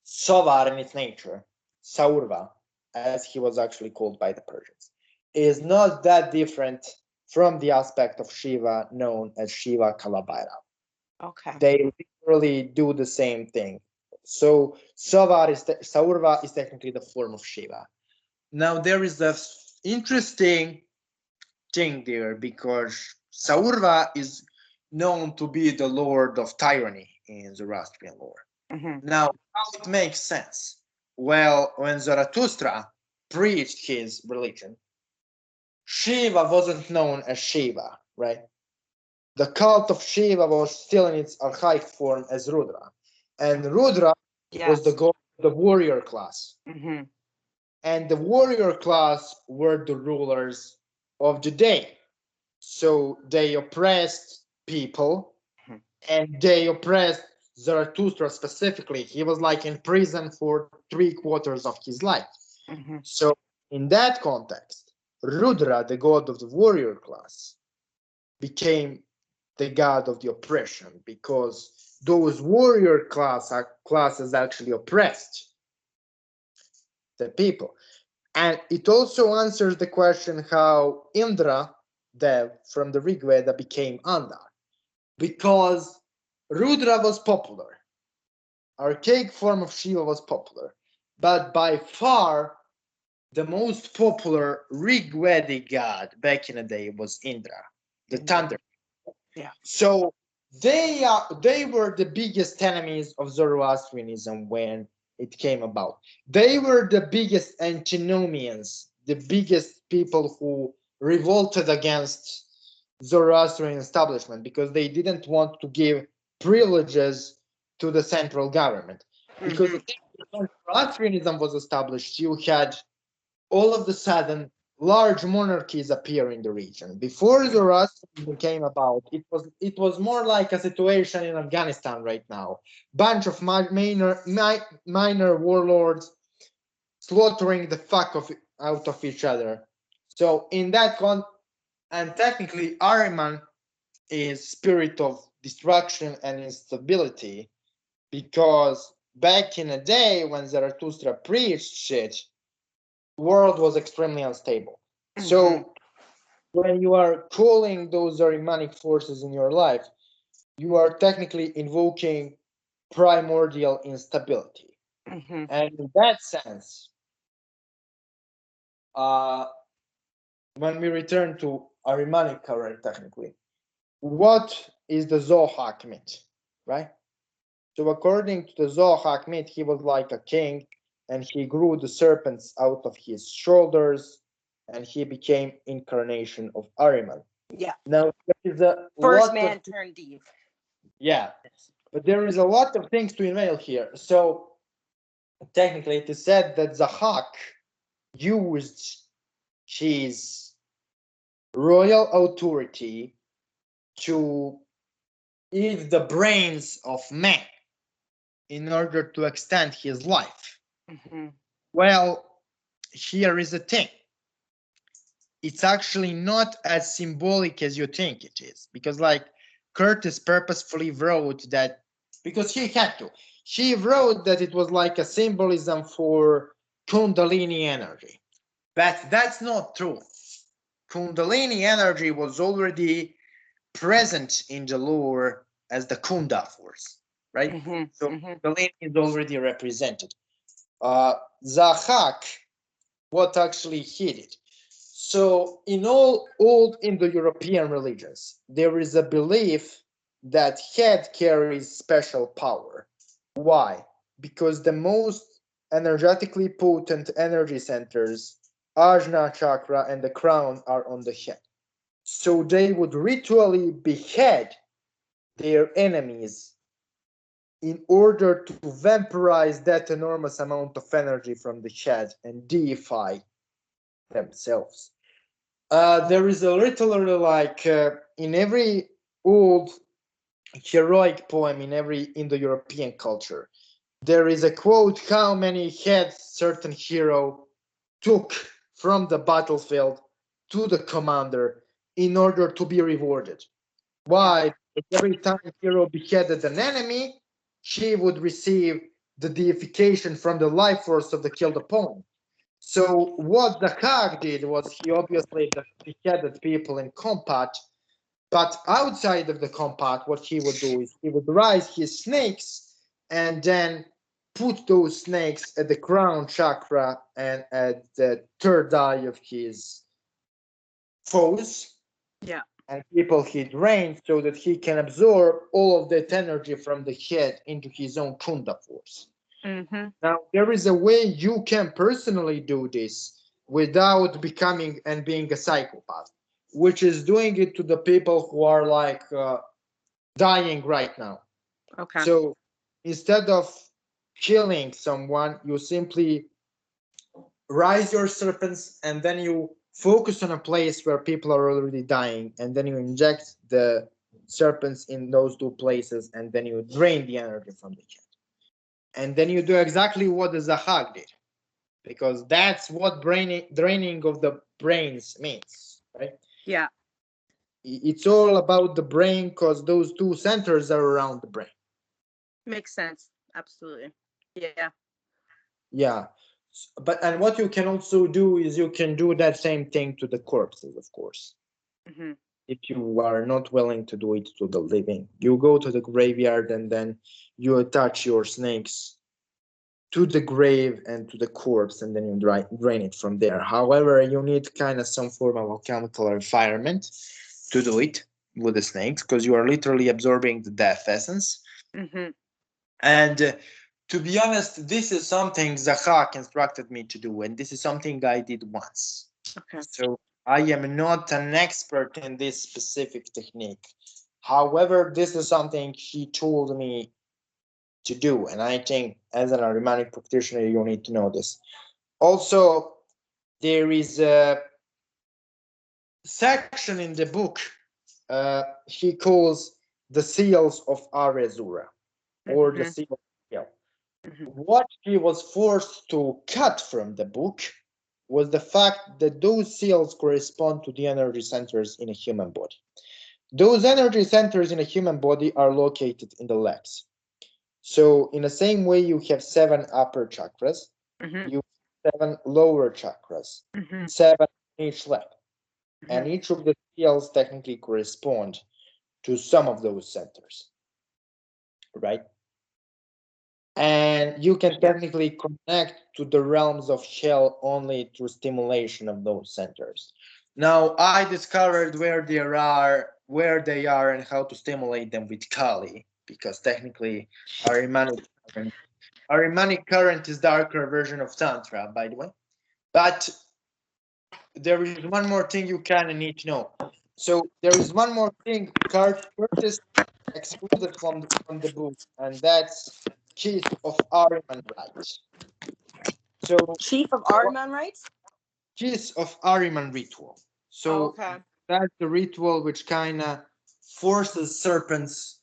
Sovar in its nature, Saurva, as he was actually called by the Persians, is not that different from the aspect of Shiva known as Shiva Kalabhairav. Okay. They literally do the same thing. So Saurva is technically the form of Shiva. Now there is a interesting thing there because Saurva is known to be the lord of tyranny in Zoroastrian lore. Now, how it makes sense? Well, when Zarathustra preached his religion, Shiva wasn't known as Shiva, right? The cult of Shiva was still in its archaic form as Rudra. And Rudra was the god of the warrior class. And the warrior class were the rulers of the day. So they oppressed people and they oppressed Zarathustra specifically. He was like in prison for 3/4 of his life. So in that context, Rudra, the god of the warrior class, became the god of the oppression because those warrior classes actually oppressed the people. And it also answers the question how Indra, from the Rig Veda, became Andar. Because Rudra was popular. Archaic form of Shiva was popular. But by far, the most popular Rig Vedic god back in the day was Indra, the thunder. Yeah. So they were the biggest enemies of Zoroastrianism when it came about. They were the biggest antinomians, the biggest people who revolted against Zoroastrian establishment because they didn't want to give privileges to the central government. Because when Zoroastrianism was established, you had all of a sudden large monarchies appear in the region. Before Zoroastrianism came about, it was more like a situation in Afghanistan right now. Bunch of minor warlords slaughtering the fuck out of each other. So in that and technically Ahriman is spirit of destruction and instability because back in the day when Zarathustra preached shit, world was extremely unstable. So when you are calling those arimanic forces in your life, you are technically invoking primordial instability. And in that sense, when we return to Ahrimanic current technically, what is the Zohar myth, right? So according to the Zohar myth, he was like a king and he grew the serpents out of his shoulders and he became incarnation of Ahriman. Yeah. Now there is a first man turned Eve. Yeah, but there is a lot of things to unveil here. So technically it is said that Zahak used his royal authority to eat the brains of men in order to extend his life. Well, here is the thing. It's actually not as symbolic as you think it is. Because like Curtis purposefully wrote that, because he had to. He wrote that it was like a symbolism for Kundalini energy. But that's not true. Kundalini energy was already present in the lore as the Kunda force, right? So Kundalini is already represented. Zahak, what actually hid it? So in all old Indo-European religions, there is a belief that head carries special power. Why? Because the most energetically potent energy centers, Ajna chakra and the crown, are on the head. So they would ritually behead their enemies in order to vampirize that enormous amount of energy from the head and deify themselves. There is a literally like in every old heroic poem in every Indo-European culture, there is a quote how many heads certain hero took from the battlefield to the commander in order to be rewarded. Why? Every time hero beheaded an enemy, she would receive the deification from the life force of the killed opponent. So what the Hag did was he obviously beheaded people in combat But outside of the compound, what he would do is he would rise his snakes and then put those snakes at the crown chakra and at the third eye of his foes. Yeah. And people he drains so that he can absorb all of that energy from the head into his own kunda force. Mm-hmm. Now, there is a way you can personally do this without becoming and being a psychopath, which is doing it to the people who are like dying right now. Okay. So instead of killing someone, you simply rise your serpents and then you focus on a place where people are already dying, and then you inject the serpents in those two places, and then you drain the energy from the head. And then you do exactly what the Zahag did, because that's what draining of the brains means, right? Yeah. It's all about the brain because those two centers are around the brain. Makes sense. Absolutely. Yeah. Yeah. But and what you can also do is you can do that same thing to the corpses, of course. Mm-hmm. If you are not willing to do it to the living, you go to the graveyard and then you attach your snakes to the grave and to the corpse, and then you drain it from there. However, you need kind of some form of alchemical environment to do it with the snakes, because you are literally absorbing the death essence. Mm-hmm. And to be honest, this is something Zahak instructed me to do, and this is something I did once. Okay. So I am not an expert in this specific technique. However, this is something he told me to do, and I think as an arimanic practitioner, you need to know this. Also, there is a section in the book he calls the seals of Arezura, or the Mm-hmm. seal of hell. Mm-hmm. What he was forced to cut from the book was the fact that those seals correspond to the energy centers in a human body. Those energy centers in a human body are located in the legs. So in the same way you have 7 upper chakras, Mm-hmm. you have 7 lower chakras, Mm-hmm. 7 in each leg. And Mm-hmm. each of the seals technically correspond to some of those centers, right? And you can technically connect to the realms of hell only through stimulation of those centers. Now, I discovered where they are and how to stimulate them with Kali, because technically Ahrimanic current is darker version of Tantra, by the way. But there is one more thing you kind of need to know. So there is one more thing Curtis excluded from the book, and that's Keys of Ahriman rites. So Chief of Ardaman rights? Keys of Ahriman ritual. Oh, So okay. that's the ritual which kind of forces serpents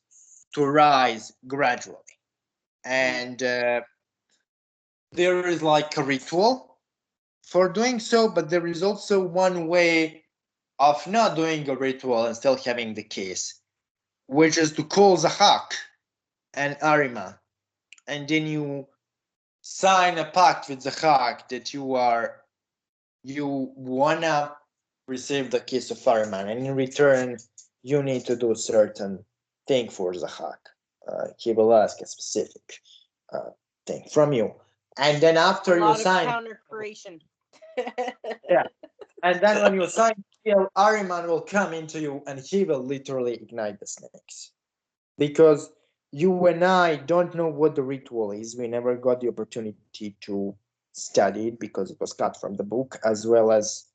to rise gradually. And there is like a ritual for doing so, but there is also one way of not doing a ritual and still having the case, which is to call Zahak and Ahriman, and then you sign a pact with Zahak that you wanna receive the kiss of Ahriman, and in return you need to do certain thing for Zahak. He will ask a specific thing from you, and then after A you lot of sign, counter creation. yeah, and then when you sign deal, Ahriman will come into you and he will literally ignite the snakes. Because you and I don't know what the ritual is. We never got the opportunity to study it because it was cut from the book, as well as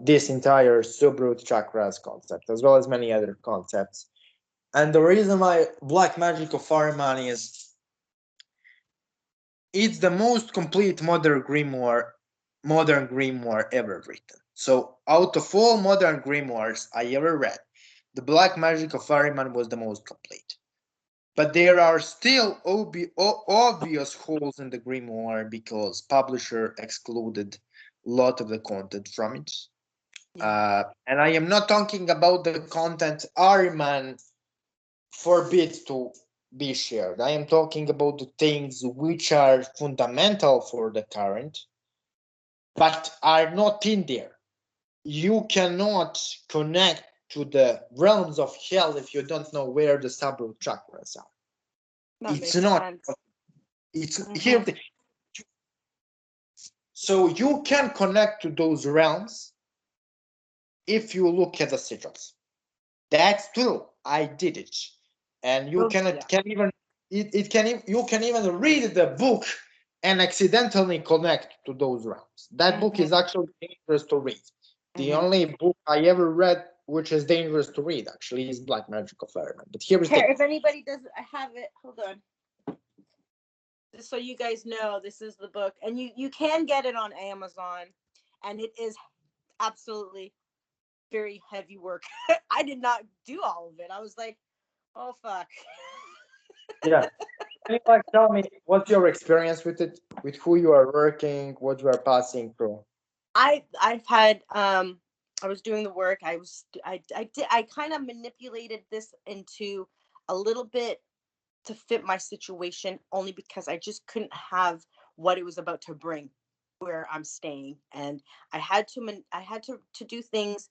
this entire subroot chakras concept, as well as many other concepts. And the reason why Black Magic of Ahriman is it's the most complete modern grimoire ever written. So out of all modern grimoires I ever read, the Black Magic of Ahriman was the most complete. But there are still obvious holes in the grimoire because publisher excluded a lot of the content from it. And I am not talking about the content Ahriman forbids to be shared. I am talking about the things which are fundamental for the current, but are not in there. You cannot connect to the realms of hell if you don't know where the sub-root chakras are. That It's makes not. sense. It's Mhm. here. So you can connect to those realms if you look at the sigils. That's true. I did it, and you Oh, can yeah. even you can even read the book and accidentally connect to those realms. That book is actually dangerous to read. The only book I ever read which is dangerous to read actually is Black Magic of Ahriman. But here is the Here, if anybody doesn't, I have it. Hold on. Just so you guys know, this is the book, and you can get it on Amazon, and it is absolutely very heavy work. I did not do all of it. I was like, oh fuck. yeah. Can you like tell me what's your experience with it, with who you are working, what you are passing through? I've had I was doing the work. I kind of manipulated this into a little bit to fit my situation, only because I just couldn't have what it was about to bring where I'm staying, and I had to do things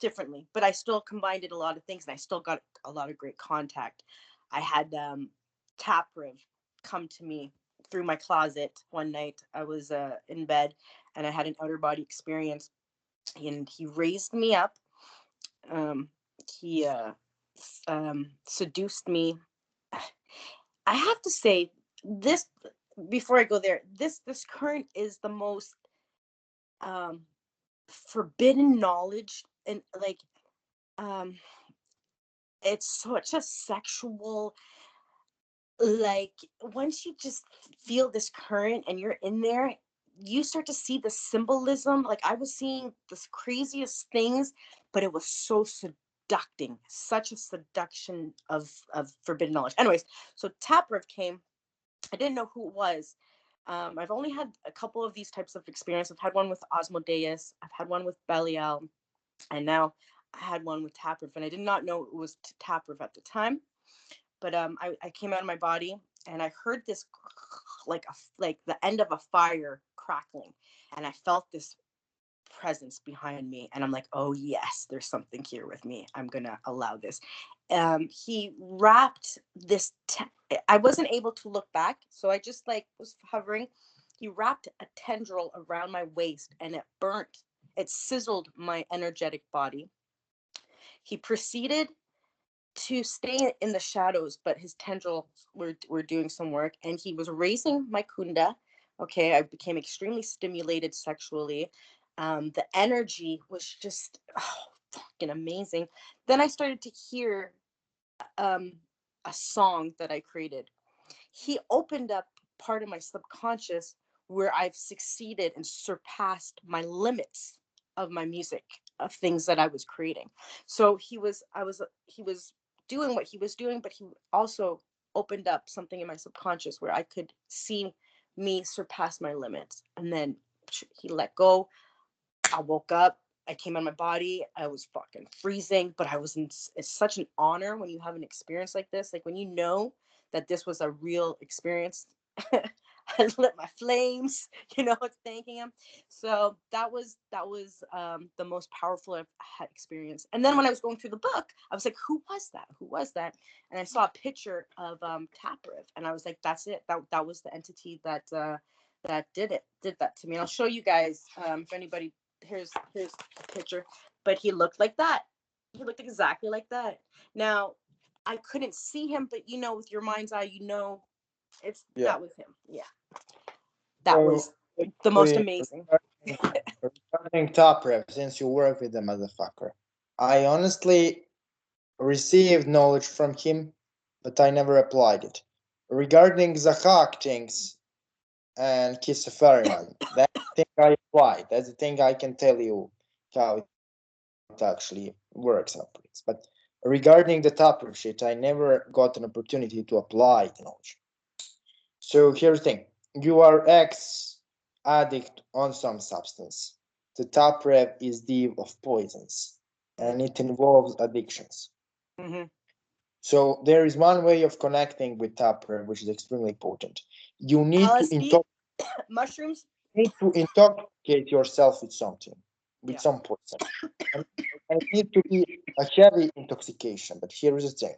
differently, but I still combined it a lot of things, and I still got a lot of great contact. I had Tapriv come to me through my closet one night. I was in bed, and I had an outer body experience, and he raised me up. Um, he seduced me. I have to say this before I go there. This current is the most um, forbidden knowledge, and like um, it's such a sexual, like, once you just feel this current and you're in there, you start to see the symbolism. Like, I was seeing the craziest things, but it was so seducting, such a seduction of forbidden knowledge. Anyways, so Tapriv came. I didn't know who it was. I've only had a couple of these types of experience. I've had one with Osmodeus, I've had one with Belial, and now I had one with Tapriv, and I did not know it was Tapriv at the time. But I came out of my body, and I heard this like the end of a fire crackling, and I felt this presence behind me, and I'm like, oh yes, there's something here with me. I'm gonna allow this. He wrapped this I wasn't able to look back, so I just like was hovering. He wrapped a tendril around my waist, and it burnt, it sizzled my energetic body. He proceeded to stay in the shadows, but his tendrils were doing some work, and he was raising my kunda. Okay, I became extremely stimulated sexually. The energy was just fucking amazing. Then I started to hear um, a song that I created. He opened up part of my subconscious where I've succeeded and surpassed my limits of my music, of things that I was creating. So he was doing what he was doing, but he also opened up something in my subconscious where I could see me surpass my limits. And then he let go. I woke up. I came out of my body. I was fucking freezing, but I was in. It's such an honor when you have an experience like this. Like when you know that this was a real experience. I lit my flames, thanking him. So that was the most powerful I've had experience. And then when I was going through the book, I was like, who was that? Who was that? And I saw a picture of Tapriv, and I was like, that's it. That was the entity that did that to me. And I'll show you guys if anybody. Here's a picture, but he looked like that. He looked exactly like that. Now, I couldn't see him, but with your mind's eye, that was him. Yeah, that was So the most amazing. regarding top rep, since you work with the motherfucker, I honestly received knowledge from him, but I never applied it. Regarding the hack things and Kiss of Ahriman, that's the thing I applied. That's the thing I can tell you how it actually works operates. But regarding the top rep shit, I never got an opportunity to apply the knowledge. So here's the thing: you are ex addict on some substance. The top rep is the of poisons, and it involves addictions. Mm-hmm. So there is one way of connecting with top rep, which is extremely important. You LSD, mushrooms. need to intoxicate yourself with something, with Yeah. some poison. And and it needs to be a heavy intoxication. But here is the thing: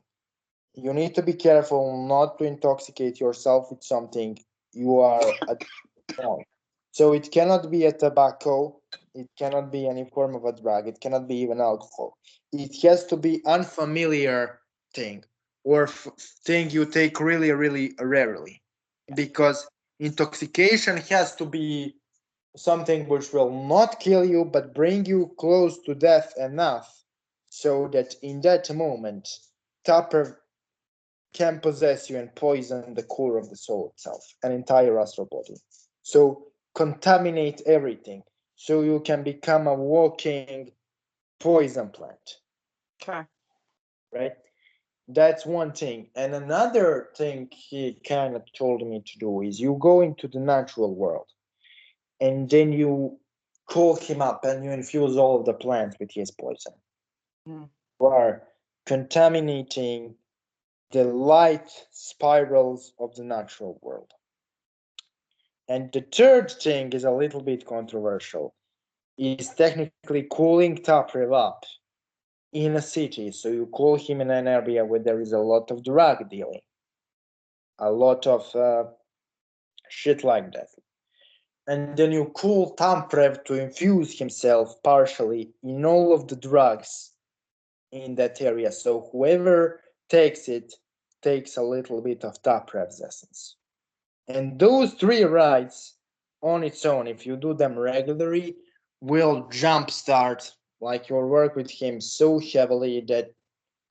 you need to be careful not to intoxicate yourself with something you are on. So it cannot be a tobacco, it cannot be any form of a drug, it cannot be even alcohol. It has to be unfamiliar thing or thing you take really, really rarely. Because intoxication has to be something which will not kill you but bring you close to death enough so that in that moment, Tupper can possess you and poison the core of the soul itself, an entire astral body. So contaminate everything so you can become a walking poison plant. Okay. Right? That's one thing. And another thing he kind of told me to do is you go into the natural world and then you call him up and you infuse all of the plants with his poison. Mm. You are contaminating the light spirals of the natural world. And the third thing is a little bit controversial, is technically cooling Tapril up in a city. So you call him in an area where there is a lot of drug dealing, a lot of shit like that. And then you call Tamprev to infuse himself partially in all of the drugs in that area. So whoever takes it takes a little bit of Taprev's essence. And those three rides on its own, if you do them regularly, will jumpstart like your work with him so heavily that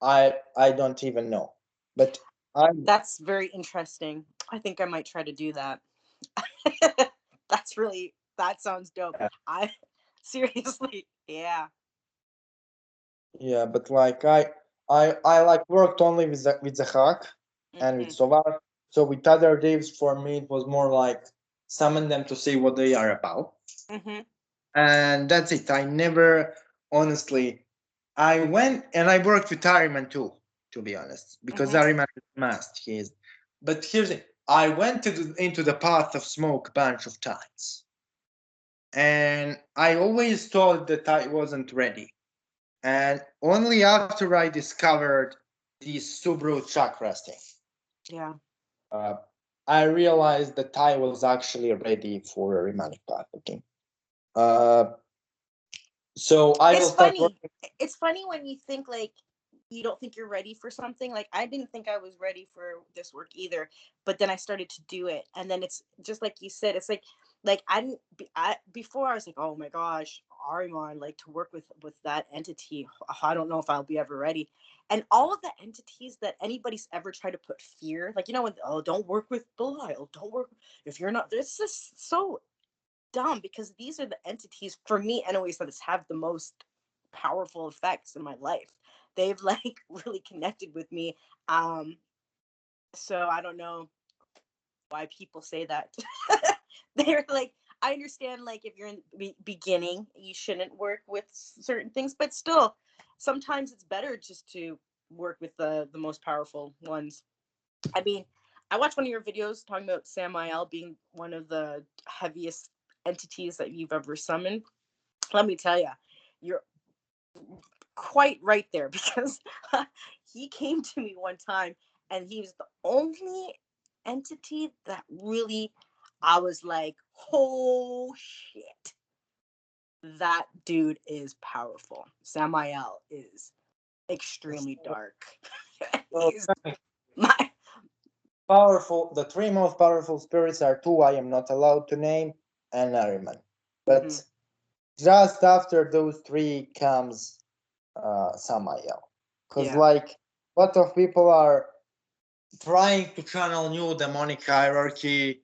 I don't even know. But That's very interesting. I think I might try to do that. That sounds dope. I seriously, yeah. yeah, but like I like worked only with the hack and with Mm-hmm. Sovar. So with other devs, for me it was more like summon them to see what they are about. Mm-hmm. And that's it. I never honestly I went and I worked with Ahriman too, to be honest, because Mm-hmm. Ahriman is must. He is. But here's it. I went into the path of smoke a bunch of times, and I always thought that I wasn't ready. And only after I discovered this Subaru chakras thing, Yeah. uh, I realized that I was actually ready for a Arimanic path. Okay. Uh, so I will It's start funny. working. It's funny when you think like you don't think you're ready for something. Like I didn't think I was ready for this work either, but then I started to do it, and then it's just like you said. It's like I didn't. Before I was like, oh my gosh, Ariman, like to work with that entity. I don't know if I'll be ever ready. And all of the entities that anybody's ever tried to put fear, like when don't work with Belial, don't work if you're not. This is so dumb because these are the entities for me anyways that have the most powerful effects in my life. They've like really connected with me. So I don't know why people say that. They're like, I understand like if you're in the beginning you shouldn't work with certain things, but still sometimes it's better just to work with the most powerful ones. I mean, I watched one of your videos talking about Samael being one of the heaviest entities that you've ever summoned. Let me tell you, you're quite right there because he came to me one time and he was the only entity that really I was like, oh shit, that dude is powerful. Samael is extremely dark. So He's my powerful. The three most powerful spirits are two I am not allowed to name and Ahriman. mm-hmm. But just after those three comes Samael. Because Yeah. like a lot of people are trying to channel new demonic hierarchy.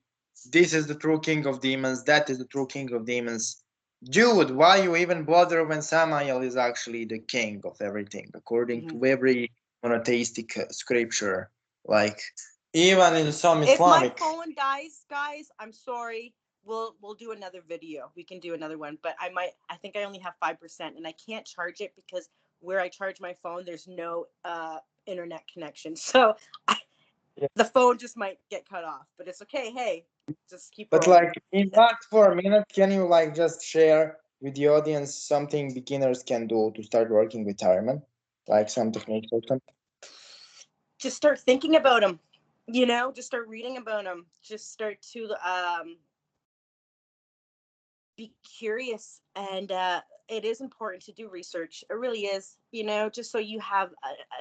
This is the true king of demons. That is the true king of demons. Dude, why you even bother when Samael is actually the king of everything, according Mm-hmm. to every monotheistic scripture? Like even in some If my Islamic. phone dies, guys, I'm sorry. We'll do another video. We can do another one, but I think I only have 5% and I can't charge it because where I charge my phone there's no internet connection. So the phone just might get cut off, but it's okay. Hey, just keep But rolling. like in that 4 minutes, can you like just share with the audience something beginners can do to start working with Ahriman, like some techniques or something? Just start thinking about them, just start reading about them, just start to be curious. And it is important to do research, it really is, just so you have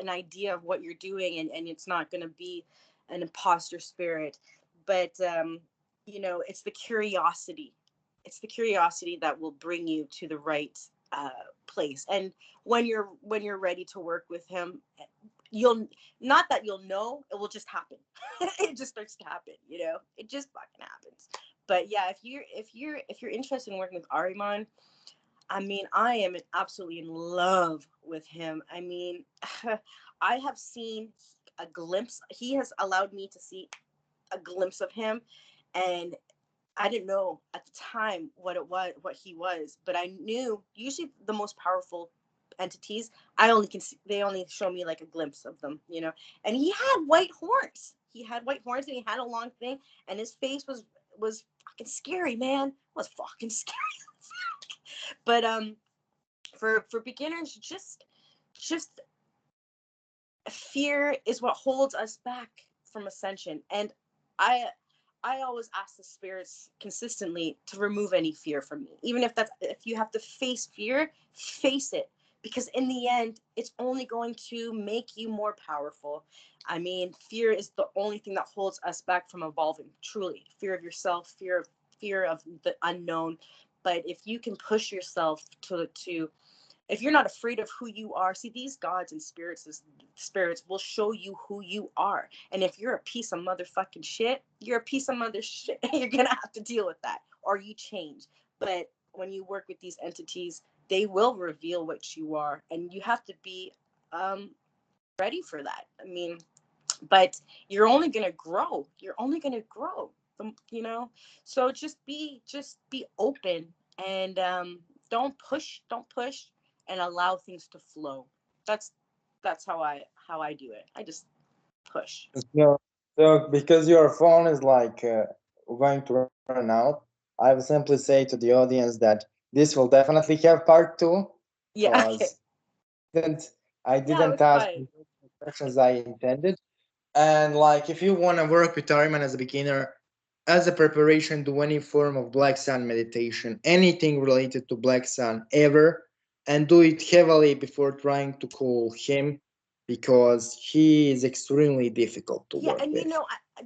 an idea of what you're doing, and it's not going to be an imposter spirit. But it's the curiosity, that will bring you to the right place. And when you're ready to work with him, you'll not that you'll know, it will just happen. It just starts to happen, it just fucking happens. But yeah, if you're interested in working with Ahriman, I mean, I am absolutely in love with him. I mean, I have seen a glimpse. He has allowed me to see a glimpse of him, and I didn't know at the time what he was, but I knew usually the most powerful entities, I only can see, they only show me like a glimpse of them, And he had white horns. He had white horns, and he had a long thing, and his face was fucking scary, man. It was fucking scary. But for beginners, just fear is what holds us back from ascension. And I I always ask the spirits consistently to remove any fear from me. Even if you have to face fear, face it, because in the end it's only going to make you more powerful. I mean, fear is the only thing that holds us back from evolving, truly. Fear of yourself, fear of the unknown. But if you can push yourself to if you're not afraid of who you are, see, these gods and spirits will show you who you are. And if you're a piece of motherfucking shit, you're a piece of mother shit. You're gonna have to deal with that, or you change. But when you work with these entities, they will reveal what you are, and you have to be um, ready for that. I mean, but you're only gonna grow. You're only gonna grow. So just be open, and don't push, and allow things to flow. That's how I do it. I just push. So, so because your phone is like going to run out, I will simply say to the audience that this will definitely have part two, Yeah. Okay. because didn't I Yeah, didn't it's ask fine. the questions I intended. And like, if you want to work with Ahriman as a beginner, as a preparation, do any form of Black Sun meditation, anything related to Black Sun ever, and do it heavily before trying to call him, because he is extremely difficult to Yeah, work and with.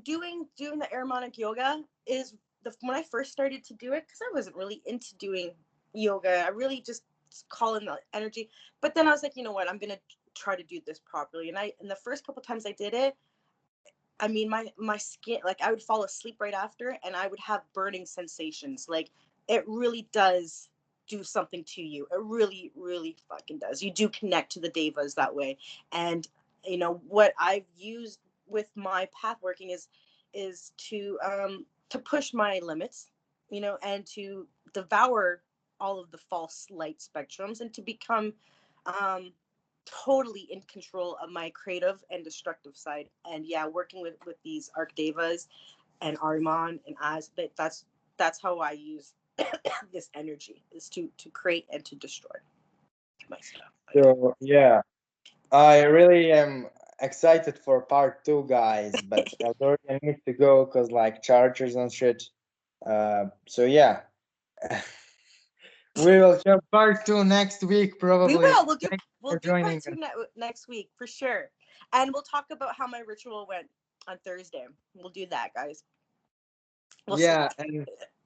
doing the arimanic yoga is when I first started to do it, because I wasn't really into doing yoga. I really just call in the energy. But then I was like, you know what? I'm gonna try to do this properly. And the first couple times I did it, I mean, my skin, like, I would fall asleep right after, and I would have burning sensations. Like, it really does do something to you. It really, really fucking does. You do connect to the devas that way. And what I've used with my path working is to push my limits, and to devour all of the false light spectrums, and to become um totally in control of my creative and destructive side. And yeah, working with these archdevas and Ariman and Az, that's how I use this energy, is to create and to destroy my stuff. So yeah, I really am excited for part two, guys. But Eldoria needs to go because like chargers and shit. So yeah, we will have part two next week We probably. will. We'll do. Thank you We'll for do joining part us. two next week for sure, and we'll talk about how my ritual went on Thursday. We'll do that, guys. We'll see. Yeah,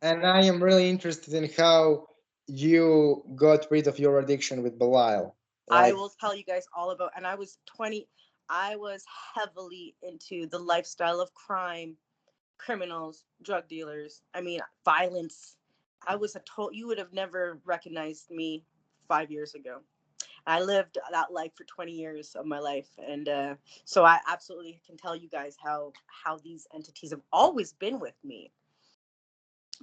and I am really interested in how you got rid of your addiction with Belial. I Like, will tell you guys all about. And I was 20. I was heavily into the lifestyle of crime, criminals, drug dealers. I mean, violence. I was a total. You would have never recognized me 5 years ago. I lived that life for 20 years of my life, and so I absolutely can tell you guys how these entities have always been with me,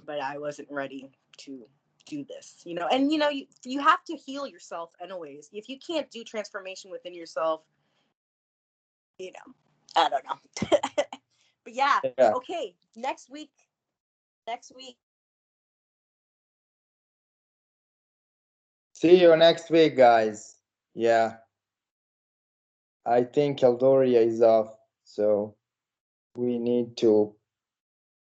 but I wasn't ready to do this, And you have to heal yourself anyways. If you can't do transformation within yourself, I don't know. But yeah, yeah. okay. Next week, See you next week, guys. Yeah, I think Eldoria is off, so we need to.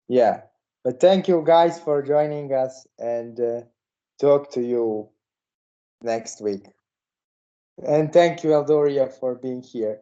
Yeah, but thank you guys for joining us, and talk to you next week. And thank you, Eldoria, for being here.